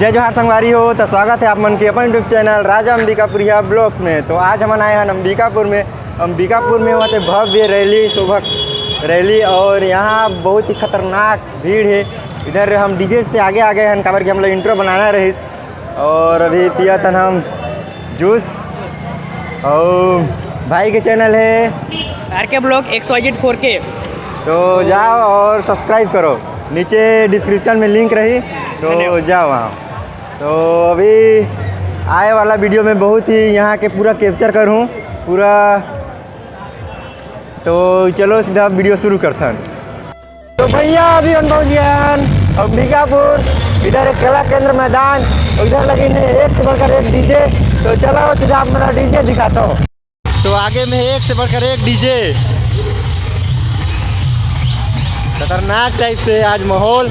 जय जोहार संगवारी हो। तो स्वागत है आप मन के अपन यूट्यूब चैनल राजा अंबिकापुरिया ब्लॉग्स में। तो आज हम आए हैं अंबिकापुर में वहाँ से भव्य रैली शोभा रैली और यहाँ बहुत ही खतरनाक भीड़ है। इधर हम डीजे से आगे आ गए हैं काबर कि हम लोग इंट्रो बनाना रही और अभी पिया तन हम जूस और भाई के चैनल है RK ब्लॉग XYZ 4K। तो जाओ और सब्सक्राइब करो, नीचे डिस्क्रिप्शन में लिंक रही तो जाओ वहाँ। तो अभी आए वाला वीडियो में बहुत ही यहाँ के पूरा कैप्चर करूँ पूरा। तो चलो सीधा वीडियो शुरू करते हैं। तो भैया अभी हम पहुँच गए अंबिकापुर। इधर एक कला केंद्र मैदान, उधर लगे एक से बढ़कर एक डीजे। तो चलो सीधा आप मेरा डीजे दिखाता हूँ। तो आगे में एक से बढ़कर एक डीजे, खतरनाक टाइप से आज माहौल।